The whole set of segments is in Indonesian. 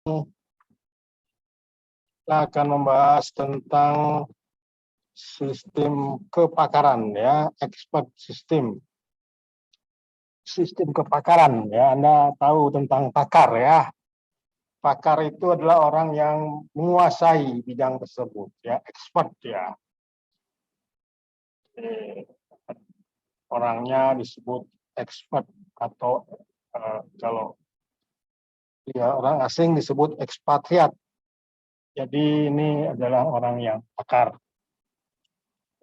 Kita akan membahas tentang sistem kepakaran ya, expert system. Sistem kepakaran ya, Anda tahu tentang pakar ya. Pakar itu adalah orang yang menguasai bidang tersebut ya, expert ya. Orangnya disebut expert atau kalau ya, orang asing disebut ekspatriat. Jadi ini adalah orang yang pakar.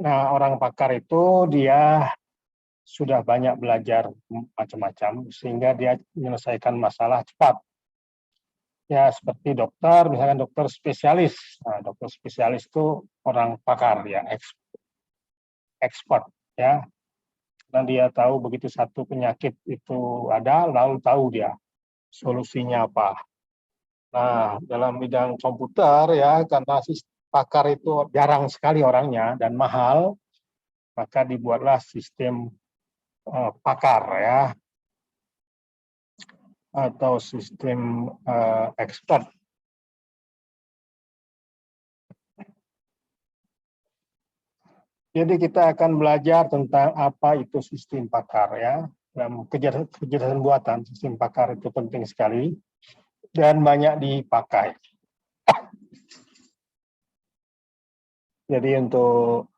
Nah, orang pakar itu dia sudah banyak belajar macam-macam sehingga dia menyelesaikan masalah cepat. Ya, seperti dokter, misalkan dokter spesialis. Nah, dokter spesialis itu orang pakar ya, expert ya. Dan dia tahu begitu satu penyakit itu ada, lalu tahu dia solusinya apa. Nah, dalam bidang komputer ya, karena pakar itu jarang sekali orangnya dan mahal, maka dibuatlah sistem pakar ya, atau sistem expert. Jadi kita akan belajar tentang apa itu sistem pakar ya. Dalam kecerdasan buatan, sistem pakar itu penting sekali dan banyak dipakai. Jadi untuk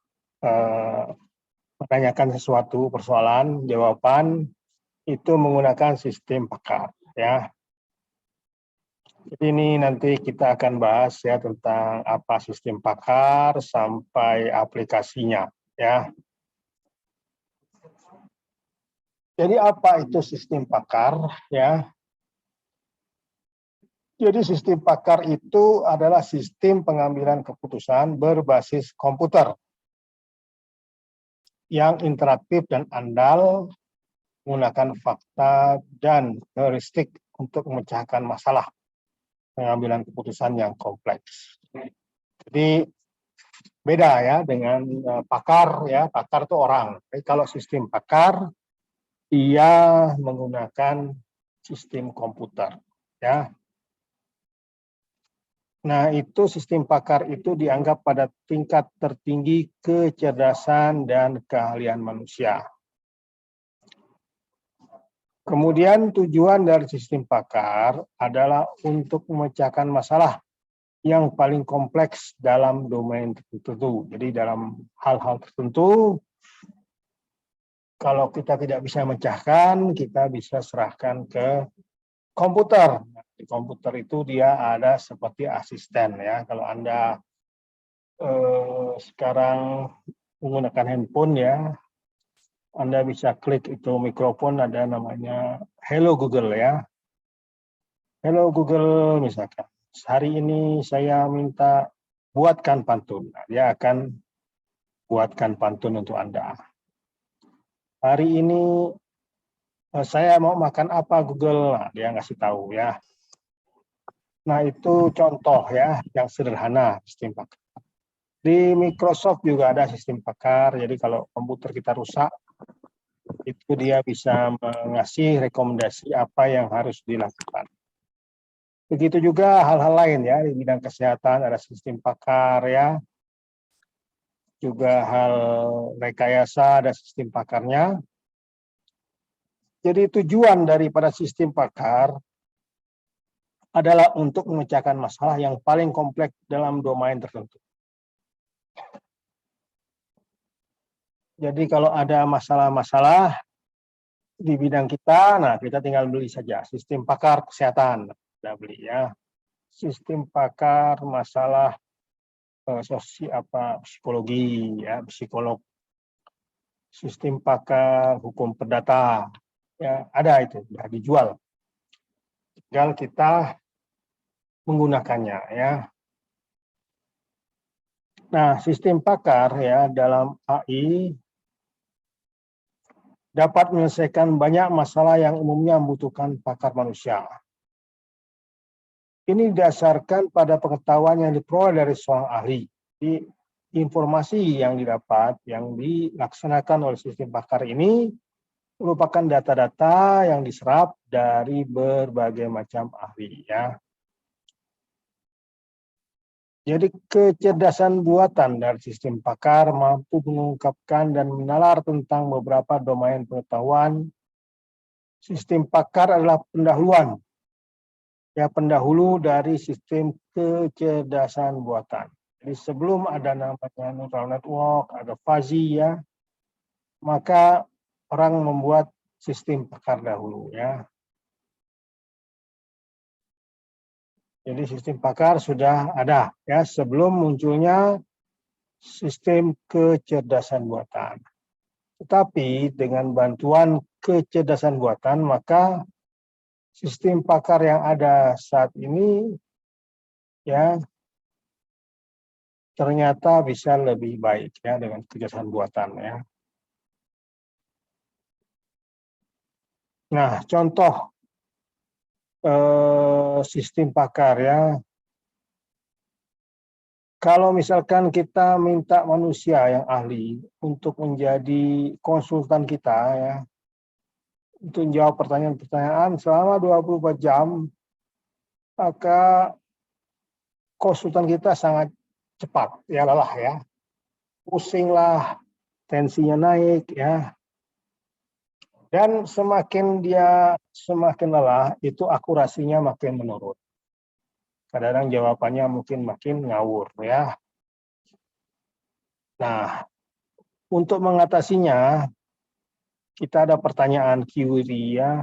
menanyakan sesuatu persoalan, jawaban itu menggunakan sistem pakar ya. Jadi ini nanti kita akan bahas ya tentang apa sistem pakar sampai aplikasinya ya. Jadi apa itu sistem pakar ya? Jadi sistem pakar itu adalah sistem pengambilan keputusan berbasis komputer yang interaktif dan andal, menggunakan fakta dan heuristik untuk memecahkan masalah pengambilan keputusan yang kompleks. Jadi beda ya dengan pakar ya, pakar itu orang. Jadi kalau sistem pakar dia menggunakan sistem komputer ya. Nah, itu sistem pakar itu dianggap pada tingkat tertinggi kecerdasan dan keahlian manusia. Kemudian tujuan dari sistem pakar adalah untuk memecahkan masalah yang paling kompleks dalam domain tertentu. Jadi dalam hal-hal tertentu, kalau kita tidak bisa memecahkan, kita bisa serahkan ke komputer. Di komputer itu dia ada seperti asisten ya. Kalau Anda sekarang menggunakan handphone ya, Anda bisa klik itu mikrofon, ada namanya Hello Google ya. Hello Google misalkan, hari ini saya minta buatkan pantun. Nah, dia akan buatkan pantun untuk Anda. Hari ini saya mau makan apa Google, nah, dia ngasih tahu ya. Nah itu contoh ya yang sederhana sistem pakar. Di Microsoft juga ada sistem pakar, jadi kalau komputer kita rusak, itu dia bisa mengasih rekomendasi apa yang harus dilakukan. Begitu juga hal-hal lain ya, di bidang kesehatan ada sistem pakar ya. Juga hal rekayasa ada sistem pakarnya. Jadi tujuan daripada sistem pakar adalah untuk memecahkan masalah yang paling kompleks dalam domain tertentu. Jadi kalau ada masalah-masalah di bidang kita, nah kita tinggal beli saja sistem pakar kesehatan, kita beli ya. Sistem pakar masalah psikologi ya, psikolog. Sistem pakar hukum perdata ya, ada itu sudah dijual. Tinggal kita menggunakannya ya. Nah, sistem pakar ya dalam AI dapat menyelesaikan banyak masalah yang umumnya membutuhkan pakar manusia. Ini didasarkan pada pengetahuan yang diperoleh dari seorang ahli. Di informasi yang didapat, yang dilaksanakan oleh sistem pakar ini merupakan data-data yang diserap dari berbagai macam ahli ya. Jadi kecerdasan buatan dari sistem pakar mampu mengungkapkan dan menalar tentang beberapa domain pengetahuan. Sistem pakar adalah pendahulu dari sistem kecerdasan buatan. Jadi sebelum ada namanya neural network, ada fuzzy ya, maka orang membuat sistem pakar dahulu ya. Jadi sistem pakar sudah ada ya sebelum munculnya sistem kecerdasan buatan. Tetapi dengan bantuan kecerdasan buatan, maka sistem pakar yang ada saat ini ya ternyata bisa lebih baik ya dengan kecerdasan buatan ya. Nah, contoh sistem pakar ya. Kalau misalkan kita minta manusia yang ahli untuk menjadi konsultan kita ya, untuk menjawab pertanyaan-pertanyaan selama 24 jam, maka konsultan kita sangat cepat, ya lelah ya. Pusing lah, tensinya naik ya. Dan semakin dia semakin lelah, itu akurasinya makin menurun. Kadang-kadang jawabannya mungkin makin ngawur ya. Nah, untuk mengatasinya, kita ada pertanyaan query ya.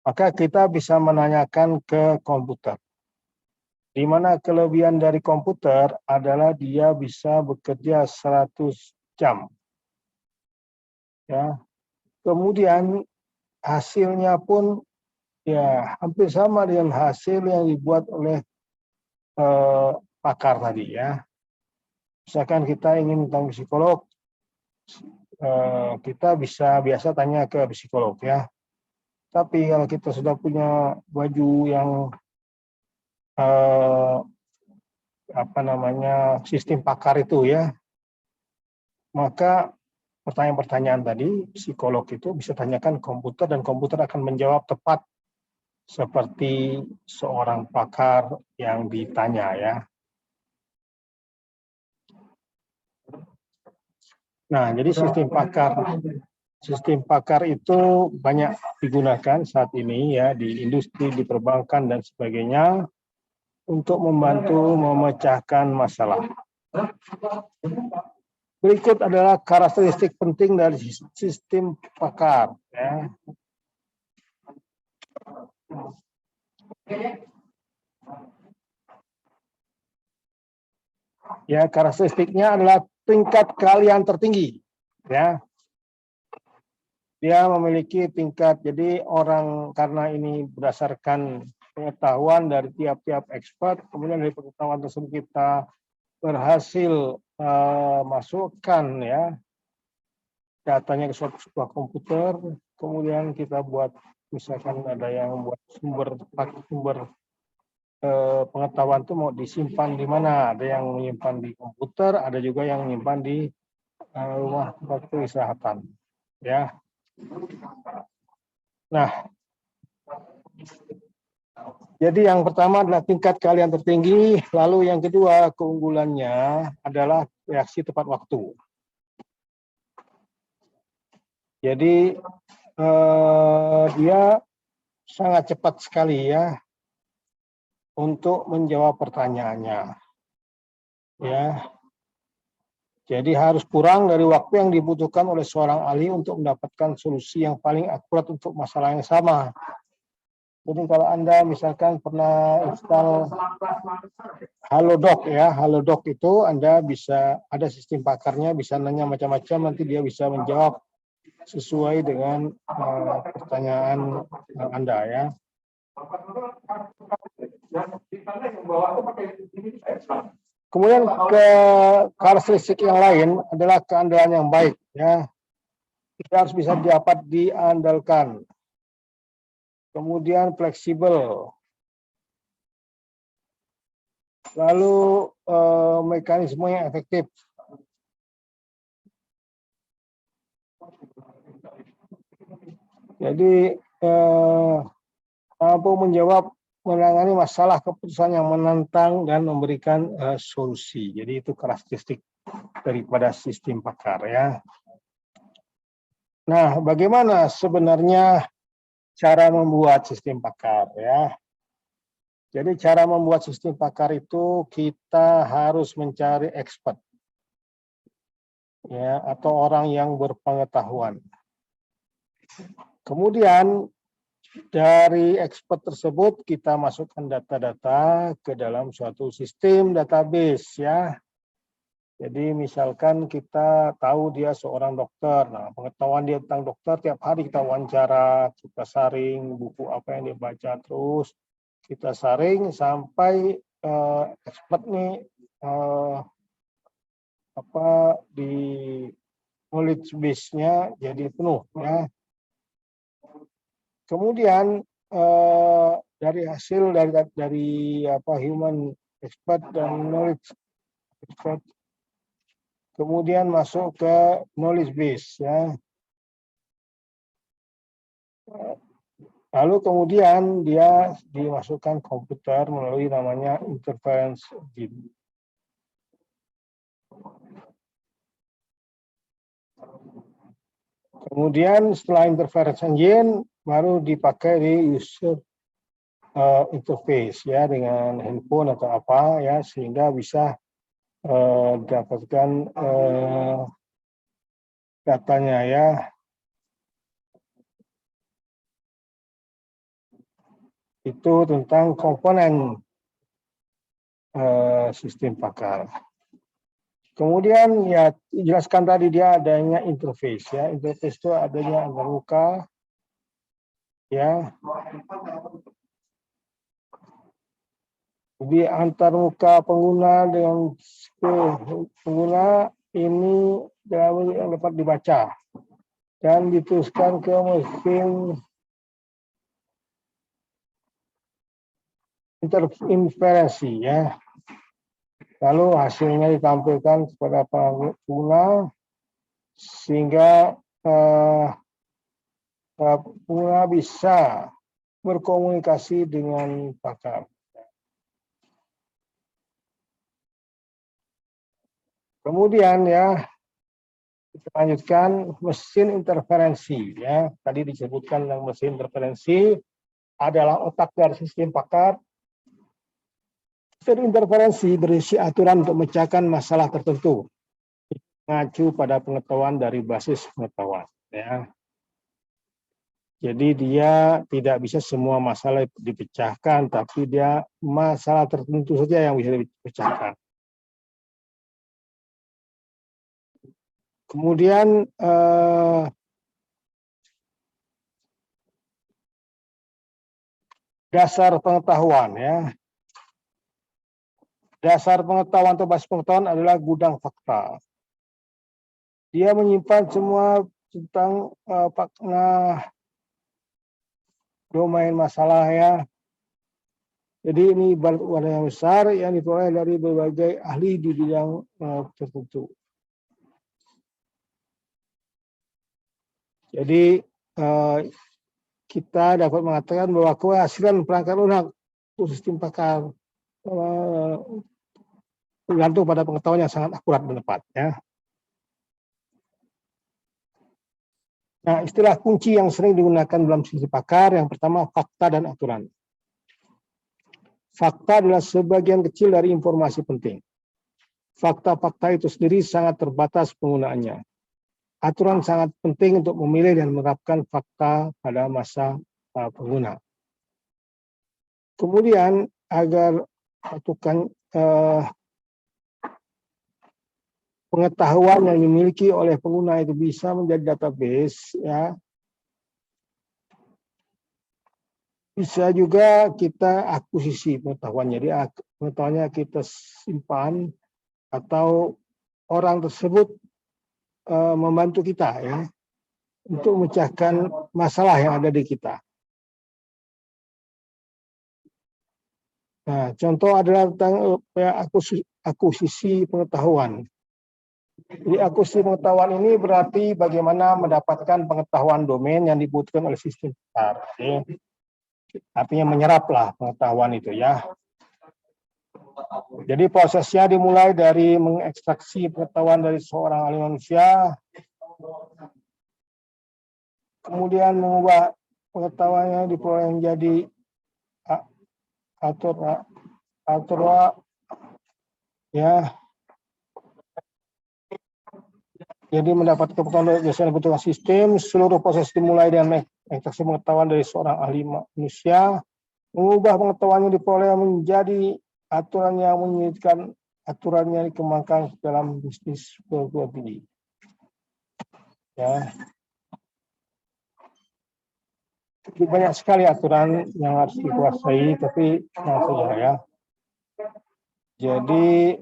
Maka kita bisa menanyakan ke komputer. Di mana kelebihan dari komputer adalah dia bisa bekerja 100 jam. Ya. Kemudian hasilnya pun ya hampir sama dengan hasil yang dibuat oleh pakar tadi ya. Misalkan kita ingin tentang psikolog, kita bisa biasa tanya ke psikolog ya. Tapi kalau kita sudah punya baju yang sistem pakar itu ya, maka pertanyaan-pertanyaan tadi psikolog itu bisa tanyakan komputer dan komputer akan menjawab tepat seperti seorang pakar yang ditanya ya. Nah, jadi sistem pakar itu banyak digunakan saat ini ya di industri, di perbankan dan sebagainya untuk membantu memecahkan masalah. Berikut adalah karakteristik penting dari sistem pakar ya. Ya, karakteristiknya adalah tingkat keahlian tertinggi ya. Dia memiliki tingkat, jadi orang karena ini berdasarkan pengetahuan dari tiap-tiap expert, kemudian dari pengetahuan tersebut kita berhasil masukkan ya datanya ke sebuah komputer, kemudian kita buat misalkan ada yang buat sumber pengetahuan itu mau disimpan di mana, ada yang menyimpan di komputer, ada juga yang menyimpan di rumah tempat peristirahatan ya. Nah, jadi yang pertama adalah tingkat keahlian tertinggi, lalu yang kedua keunggulannya adalah reaksi tepat waktu. Jadi dia sangat cepat sekali ya untuk menjawab pertanyaannya. Ya. Jadi harus kurang dari waktu yang dibutuhkan oleh seorang ahli untuk mendapatkan solusi yang paling akurat untuk masalah yang sama. Jadi kalau Anda misalkan pernah install Halodoc ya, Halodoc itu Anda bisa ada sistem pakarnya, bisa nanya macam-macam, nanti dia bisa menjawab sesuai dengan pertanyaan Anda ya. Kemudian karakteristik yang lain adalah keandalan yang baik ya. Kita harus bisa dapat diandalkan. Kemudian fleksibel. Lalu mekanisme yang efektif. Jadi mampu menjawab menangani masalah keputusan yang menantang dan memberikan solusi. Jadi itu karakteristik daripada sistem pakar ya. Nah, bagaimana sebenarnya cara membuat sistem pakar ya? Jadi cara membuat sistem pakar itu kita harus mencari expert ya atau orang yang berpengetahuan. Kemudian dari expert tersebut kita masukkan data-data ke dalam suatu sistem database ya. Jadi misalkan kita tahu dia seorang dokter, nah pengetahuan dia tentang dokter tiap hari kita wawancara, kita saring buku apa yang dia baca, terus kita saring sampai expert nih di knowledge base-nya jadi penuh ya. Kemudian dari hasil dari human expert dan knowledge expert, kemudian masuk ke knowledge base ya. Lalu kemudian dia dimasukkan komputer melalui namanya inference engine. Kemudian setelah interference engine baru dipakai di user interface ya dengan handphone atau apa ya sehingga bisa dapatkan datanya ya. Itu tentang komponen sistem pakar. Kemudian ya jelaskan tadi dia adanya interface ya. Interface itu adanya antar muka ya. Jadi antar muka pengguna dengan pengguna ini yang dapat dibaca dan diteruskan ke mesin inferensi ya. Lalu hasilnya ditampilkan kepada pengguna sehingga pengguna bisa berkomunikasi dengan pakar. Kemudian ya kita lanjutkan mesin interferensi ya. Tadi disebutkan yang mesin interferensi adalah otak dari sistem pakar. Mesin interferensi berisi aturan untuk memecahkan masalah tertentu, mengacu pada pengetahuan dari basis pengetahuan. Ya. Jadi dia tidak bisa semua masalah dipecahkan, tapi dia masalah tertentu saja yang bisa dipecahkan. Kemudian dasar pengetahuan ya. Dasar pengetahuan atau basis pengetahuan adalah gudang fakta. Dia menyimpan semua tentang domain masalah ya. Jadi ini wadah yang besar yang diperoleh dari berbagai ahli di bidang tertentu. Jadi kita dapat mengatakan bahwa keberhasilan perangkat lunak untuk sistem pakar tergantung pada pengetahuan yang sangat akurat dan tepat ya. Nah, istilah kunci yang sering digunakan dalam sistem pakar yang pertama fakta dan aturan. Fakta adalah sebagian kecil dari informasi penting. Fakta-fakta itu sendiri sangat terbatas penggunaannya. Aturan sangat penting untuk memilih dan menerapkan fakta pada masa pengguna. Kemudian agar pengetahuan yang dimiliki oleh pengguna itu bisa menjadi database ya. Bisa juga kita akuisisi pengetahuan. Jadi pengetahuannya kita simpan atau orang tersebut membantu kita ya untuk memecahkan masalah yang ada di kita. Nah, contoh adalah tentang akuisisi pengetahuan. Jadi akuisisi pengetahuan ini berarti bagaimana mendapatkan pengetahuan domain yang dibutuhkan oleh sistem pakar. artinya menyerap lah pengetahuan itu ya. Jadi prosesnya dimulai dari mengekstraksi pengetahuan dari seorang ahli manusia, kemudian mengubah pengetahuannya diperoleh menjadi atur ya. Jadi mendapat pengetahuan dari bentuk sistem, seluruh proses dimulai dengan ekstraksi pengetahuan dari seorang ahli manusia, mengubah pengetahuannya diperoleh menjadi aturan yang menyulitkan, aturan yang dikembangkan dalam bisnis perguruan tinggi. Ya. Banyak sekali aturan yang harus dikuasai, tapi saja ya. Jadi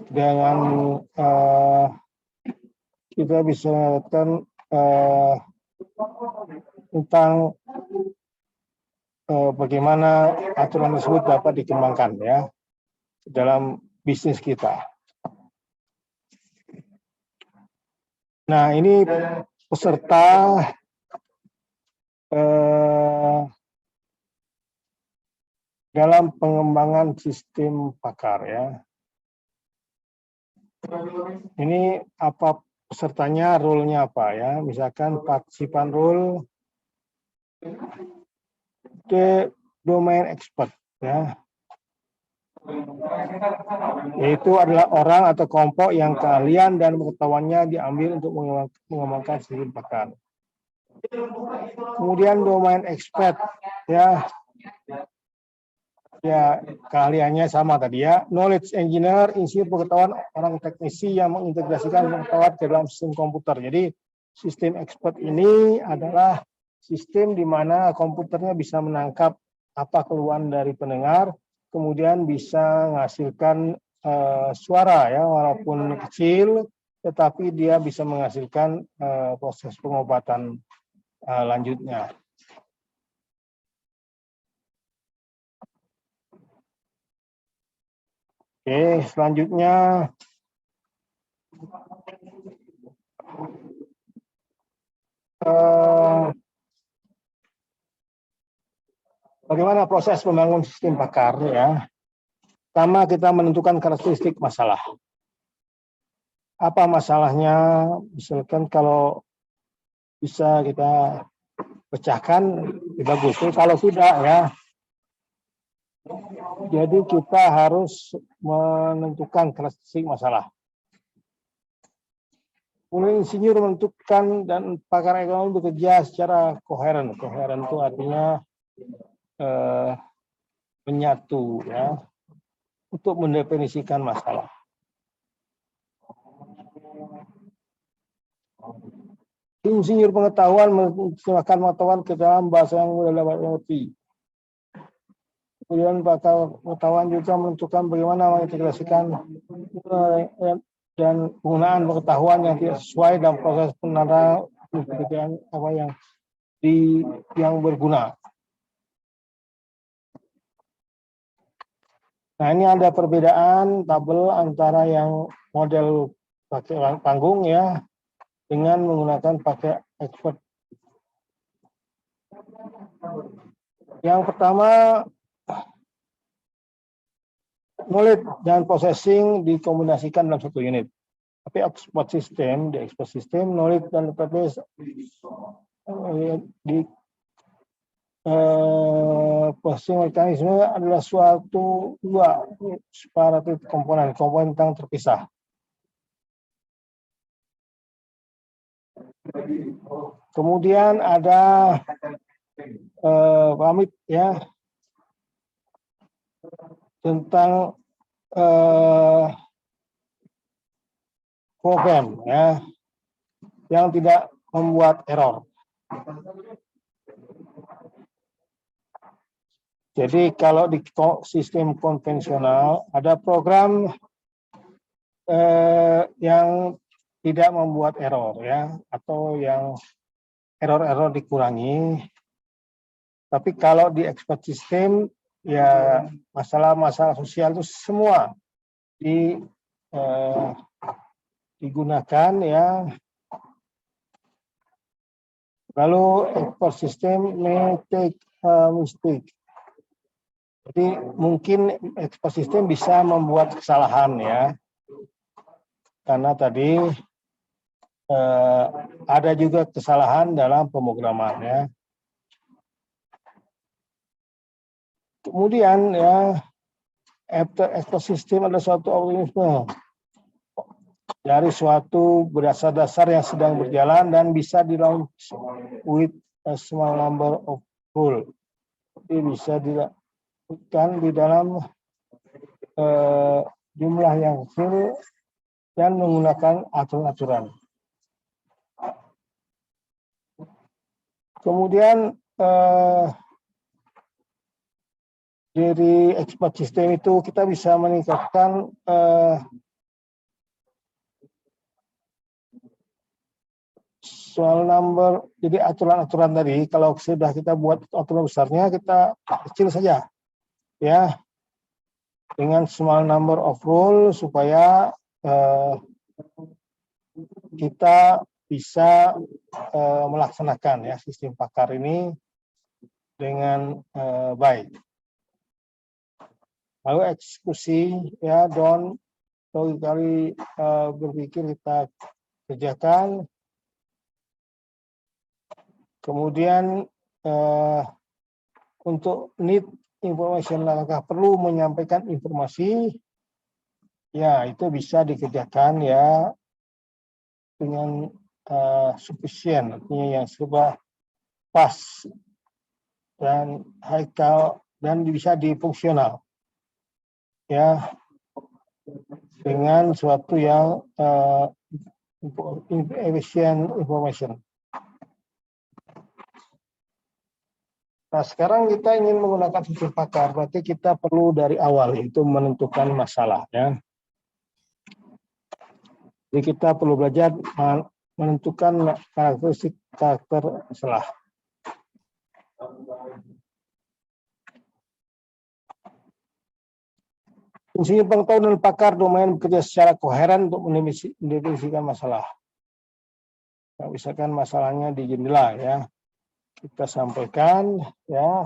dengan kita bisa melihatkan tentang bagaimana aturan tersebut dapat dikembangkan ya dalam bisnis kita. Nah, ini peserta dalam pengembangan sistem pakar ya. Ini apa pesertanya, role-nya apa ya? Misalkan partisipan role the domain expert ya. Yaitu adalah orang atau kelompok yang keahlian dan pengetahuannya diambil untuk mengembangkan sistem pakar. Kemudian domain expert ya. Ya, keahliannya sama tadi ya. Knowledge engineer, insinyur pengetahuan, orang teknisi yang mengintegrasikan pengetahuan ke dalam sistem komputer. Jadi sistem expert ini adalah sistem di mana komputernya bisa menangkap apa keluhan dari pendengar, kemudian bisa menghasilkan suara ya, walaupun kecil, tetapi dia bisa menghasilkan proses pengobatan lanjutnya. Oke, selanjutnya bagaimana proses membangun sistem pakar ya. Pertama kita menentukan karakteristik masalah. Apa masalahnya? Misalkan kalau bisa kita pecahkan, bagus. Kalau tidak ya, jadi kita harus menentukan karakteristik masalah. Kemudian insinyur menentukan dan pakar ekonomi bekerja secara koheren. Koheren itu artinya menyatu ya, untuk mendefinisikan masalah. Insinyur pengetahuan menerjemahkan pengetahuan ke dalam bahasa yang mudah dapat dimengerti. Kemudian pakar pengetahuan juga menentukan bagaimana mengintegrasikan dan penggunaan pengetahuan yang tidak sesuai dalam proses penelitian apa yang berguna. Nah, ini ada perbedaan tabel antara yang model pakai panggung ya dengan menggunakan pakai expert. Yang pertama, knowledge dan processing dikombinasikan dalam satu unit. Tapi expert system, di expert system, knowledge dan database di processing mekanisme adalah suatu dua separated komponen yang terpisah. Kemudian ada pamit ya tentang program ya yang tidak membuat error. Jadi kalau di sistem konvensional ada program yang tidak membuat error ya, atau yang error-error dikurangi. Tapi kalau di expert system ya masalah-masalah sosial itu semua digunakan ya Lalu expert system may take a mistake. Jadi mungkin expert system bisa membuat kesalahan ya, karena tadi ada juga kesalahan dalam pemrograman ya. Kemudian ya, after expert system adalah suatu algoritma dari suatu dasar yang sedang berjalan dan bisa di launch with a small number of rule. Jadi bisa dilakukan di dalam jumlah yang kecil dan menggunakan aturan-aturan. Kemudian dari expert system itu kita bisa meningkatkan soal number, jadi aturan-aturan tadi, kalau sudah kita buat aturan besarnya, kita kecil saja, ya, dengan small number of rule supaya kita bisa melaksanakan ya sistem pakar ini dengan baik. Lalu eksekusi, ya, logically berpikir kita kerjakan. Kemudian untuk need information, langkah perlu menyampaikan informasi, ya itu bisa dikerjakan ya dengan sufficient, artinya yang serba pas dan haikal dan bisa difungsional, ya, dengan suatu yang efficient information. Nah, sekarang kita ingin menggunakan sistem pakar, berarti kita perlu dari awal itu menentukan masalah, ya. Jadi kita perlu belajar menentukan karakteristik karakter masalah. Insinyur pengetahuan dan pakar domain bekerja secara koheren untuk mendefinisikan masalah. Nah, misalkan masalahnya di jendela, ya, kita sampaikan, ya,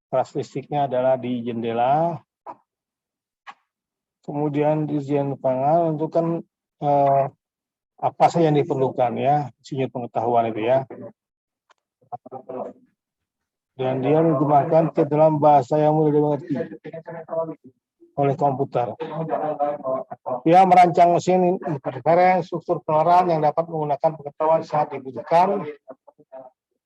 karakteristiknya adalah di jendela. Kemudian dirjen pangan tentukan apa saja yang diperlukan, ya, insinyur pengetahuan itu, ya. Dan dia diterjemahkan ke dalam bahasa yang mudah dimengerti oleh komputer. Dia merancang mesin interference, struktur pengeluaran yang dapat menggunakan pengetahuan saat dibutuhkan.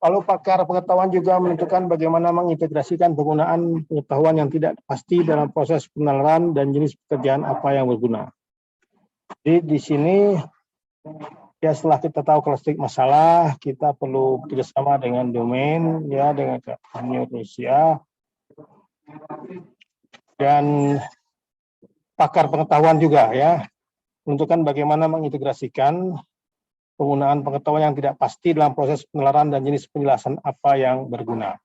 Lalu pakar pengetahuan juga menentukan bagaimana mengintegrasikan penggunaan pengetahuan yang tidak pasti dalam proses penalaran dan jenis pekerjaan apa yang berguna. Jadi di sini, ya, setelah kita tahu karakteristik masalah, kita perlu bekerjasama dengan domain, ya, dengan Indonesia dan pakar pengetahuan juga, ya, menentukan bagaimana mengintegrasikan penggunaan pengetahuan yang tidak pasti dalam proses penalaran dan jenis penjelasan apa yang berguna.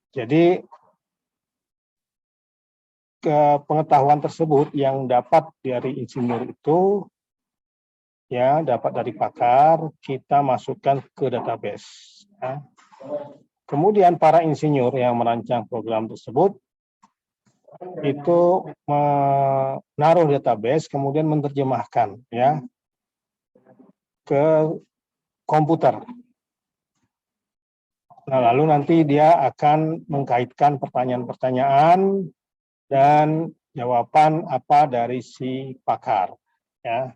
Jadi pengetahuan tersebut yang dapat dari insinyur itu, ya, dapat dari pakar, kita masukkan ke database, ya. Kemudian para insinyur yang merancang program tersebut itu menaruh database, kemudian menerjemahkan, ya, ke komputer. Nah, lalu nanti dia akan mengkaitkan pertanyaan-pertanyaan dan jawaban apa dari si pakar, ya.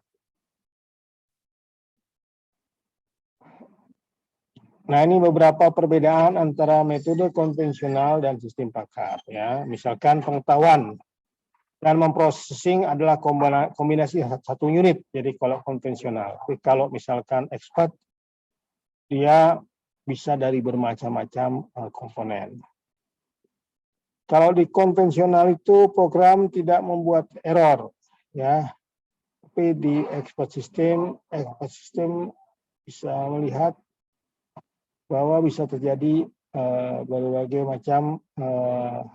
Nah, ini beberapa perbedaan antara metode konvensional dan sistem pakar, ya. Misalkan pengetahuan dan memprosesing adalah kombinasi satu unit. Jadi kalau konvensional, tapi kalau misalkan expert, dia bisa dari bermacam-macam komponen. Kalau di konvensional itu program tidak membuat error, ya. Tapi di expert system bisa melihat bahwa bisa terjadi berbagai macam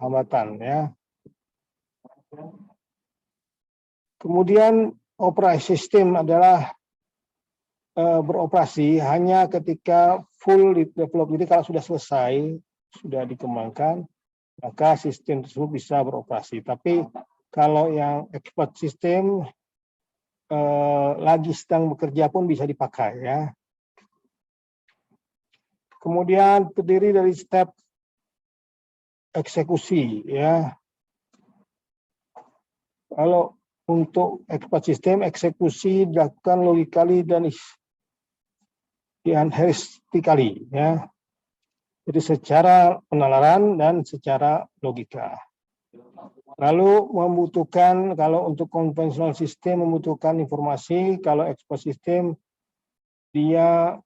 hambatan, ya. Kemudian operasi sistem adalah beroperasi hanya ketika full develop. Jadi kalau sudah selesai, sudah dikembangkan, maka sistem tersebut bisa beroperasi. Tapi kalau yang expert system lagi sedang bekerja pun bisa dipakai ya. Kemudian terdiri dari step eksekusi ya. Kalau untuk expert system, eksekusi dilakukan logically dan heuristically ya. Jadi secara penalaran dan secara logika. Lalu membutuhkan, kalau untuk konvensional sistem membutuhkan informasi, kalau expert system dia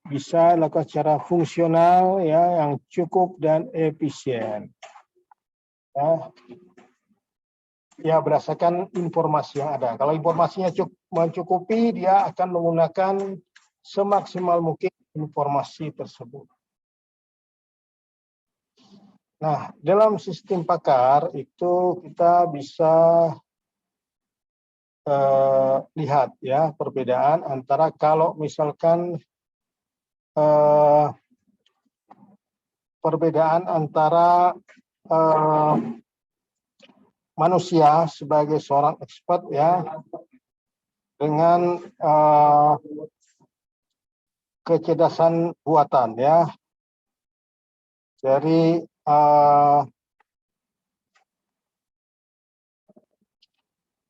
bisa dilakukan secara fungsional ya, yang cukup dan efisien. Ya, berdasarkan informasi yang ada. Kalau informasinya mencukupi, dia akan menggunakan semaksimal mungkin informasi tersebut. Nah, dalam sistem pakar itu kita bisa lihat ya perbedaan antara kalau misalkan perbedaan antara manusia sebagai seorang expert ya dengan kecerdasan buatan ya. Jadi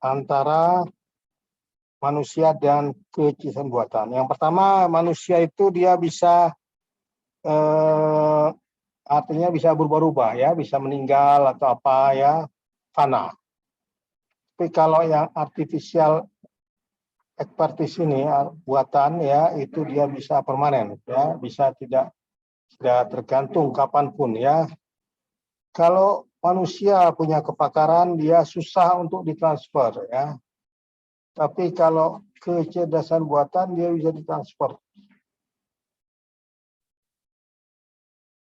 antara manusia dan kecerdasan buatan. Yang pertama, manusia itu dia bisa artinya bisa berubah-ubah ya, bisa meninggal atau apa ya, fana. Tapi kalau yang artificial expertise ini buatan ya, itu dia bisa permanen ya, bisa tidak tergantung kapanpun ya. Kalau manusia punya kepakaran, dia susah untuk ditransfer ya. Tapi kalau kecerdasan buatan dia bisa ditransfer.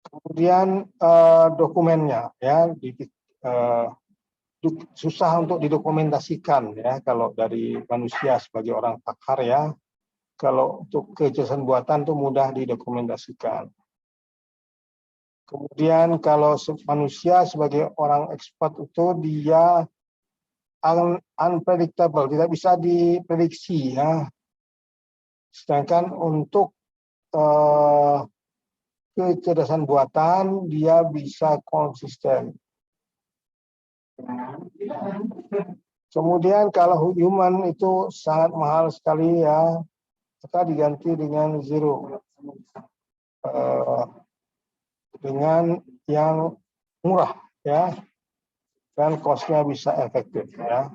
Kemudian dokumennya ya, susah untuk didokumentasikan ya kalau dari manusia sebagai orang pakar ya. Kalau untuk kecerdasan buatan itu mudah didokumentasikan. Kemudian kalau manusia sebagai orang expert itu dia unpredictable, tidak bisa diprediksi ya. Sedangkan untuk kecerdasan buatan dia bisa konsisten. Kemudian kalau human itu sangat mahal sekali ya, maka diganti dengan zero. Dengan yang murah ya, dan cost-nya bisa efektif ya.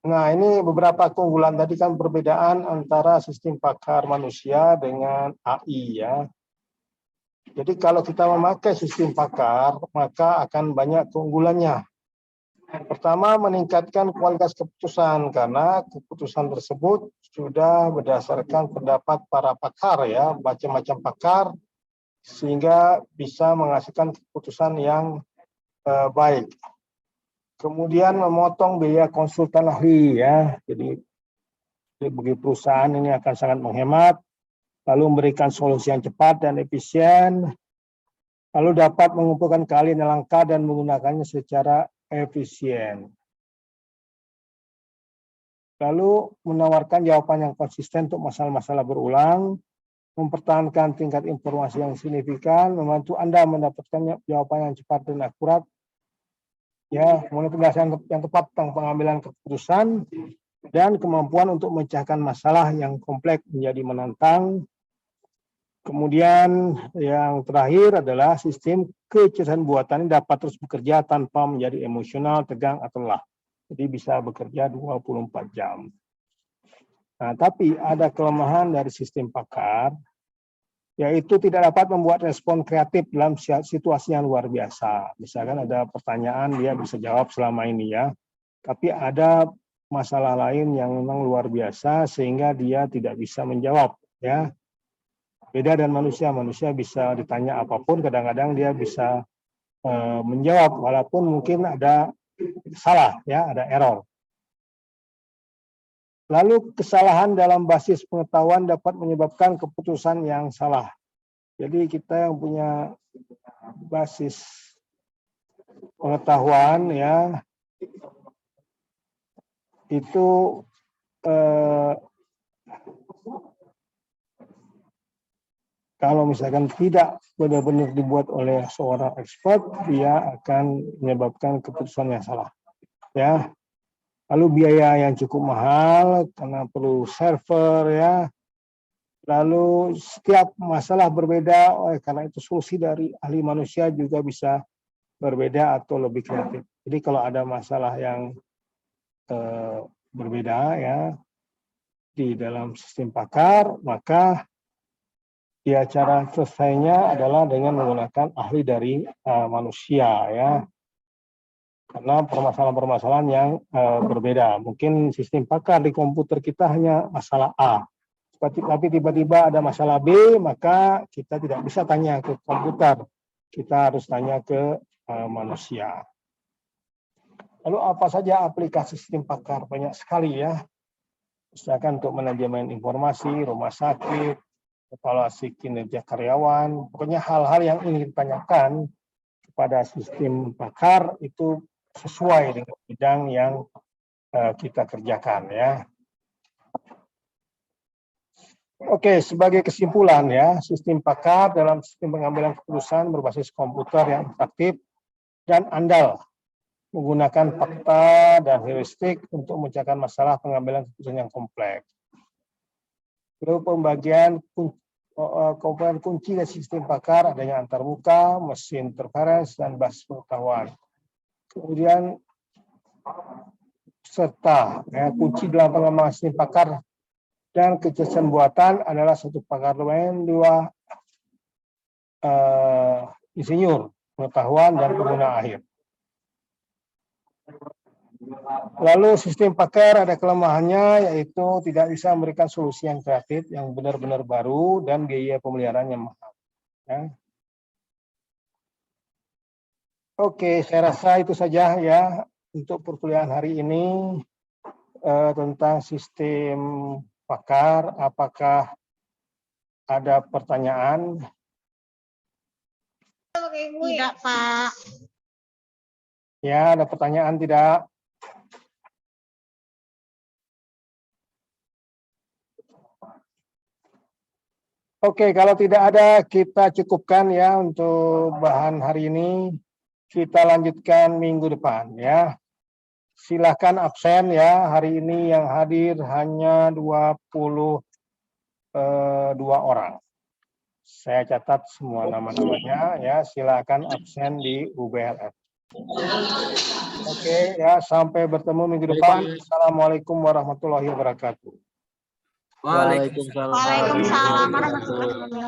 Nah, ini beberapa keunggulan tadi kan perbedaan antara sistem pakar manusia dengan AI ya. Jadi kalau kita memakai sistem pakar, maka akan banyak keunggulannya. Pertama, meningkatkan kualitas keputusan karena keputusan tersebut sudah berdasarkan pendapat para pakar ya, macam-macam pakar, sehingga bisa menghasilkan keputusan yang baik. Kemudian memotong biaya konsultan ahli ya, jadi bagi perusahaan ini akan sangat menghemat, lalu memberikan solusi yang cepat dan efisien, lalu dapat mengumpulkan keahlian yang langka dan menggunakannya secara efisien. Lalu menawarkan jawaban yang konsisten untuk masalah-masalah berulang, mempertahankan tingkat informasi yang signifikan, membantu Anda mendapatkan jawaban yang cepat dan akurat, ya, kemudian penjelasan yang tepat tentang pengambilan keputusan, dan kemampuan untuk memecahkan masalah yang kompleks menjadi menantang. Kemudian yang terakhir adalah sistem kecerdasan buatan ini dapat terus bekerja tanpa menjadi emosional, tegang, atau lelah. Jadi bisa bekerja 24 jam. Nah, tapi ada kelemahan dari sistem pakar, yaitu tidak dapat membuat respon kreatif dalam situasi yang luar biasa. Misalkan ada pertanyaan, dia bisa jawab selama ini ya. Tapi ada masalah lain yang memang luar biasa sehingga dia tidak bisa menjawab ya. Beda dengan manusia bisa ditanya apapun, kadang-kadang dia bisa menjawab walaupun mungkin ada salah ya, ada error. Lalu kesalahan dalam basis pengetahuan dapat menyebabkan keputusan yang salah. Jadi kita yang punya basis pengetahuan ya itu kalau misalkan tidak benar-benar dibuat oleh seorang expert, dia akan menyebabkan keputusan yang salah. Ya, lalu biaya yang cukup mahal karena perlu server ya. Lalu setiap masalah berbeda, karena itu solusi dari ahli manusia juga bisa berbeda atau lebih kreatif. Jadi kalau ada masalah yang berbeda ya di dalam sistem pakar, maka ya cara selesainya adalah dengan menggunakan ahli dari manusia ya. Karena permasalahan-permasalahan yang berbeda. Mungkin sistem pakar di komputer kita hanya masalah A. Tapi tiba-tiba ada masalah B, maka kita tidak bisa tanya ke komputer. Kita harus tanya ke manusia. Lalu apa saja aplikasi sistem pakar? Banyak sekali ya. Misalkan untuk manajemen informasi, rumah sakit, evaluasi kinerja karyawan, pokoknya hal-hal yang ingin ditanyakan kepada sistem pakar itu sesuai dengan bidang yang kita kerjakan ya. Oke, sebagai kesimpulan ya, sistem pakar dalam sistem pengambilan keputusan berbasis komputer yang aktif dan andal, menggunakan fakta dan heuristik untuk memecahkan masalah pengambilan keputusan yang kompleks. Lalu pembagian komponen kunci dari sistem pakar adanya antarmuka, mesin interference, dan basis pengetahuan. Kemudian serta ya, kunci dalam pengembangan sistem pakar dan kecerdasan buatan adalah satu pakar domain, dua insinyur pengetahuan dan pengguna akhir. Lalu sistem pakar ada kelemahannya yaitu tidak bisa memberikan solusi yang kreatif, yang benar-benar baru dan biaya pemeliharaannya mahal. Ya. Oke, saya rasa itu saja ya untuk perkuliahan hari ini tentang sistem pakar. Apakah ada pertanyaan? Tidak, Pak. Ya, ada pertanyaan tidak? Oke, kalau tidak ada kita cukupkan ya untuk bahan hari ini. Kita lanjutkan minggu depan ya. Silakan absen ya. Hari ini yang hadir hanya 22 orang. Saya catat semua nama-namanya ya. Silakan absen di UBLF. Oke ya, sampai bertemu minggu depan. Assalamualaikum warahmatullahi wabarakatuh. Waalaikumsalam. Waalaikumsalam warahmatullahi wabarakatuh.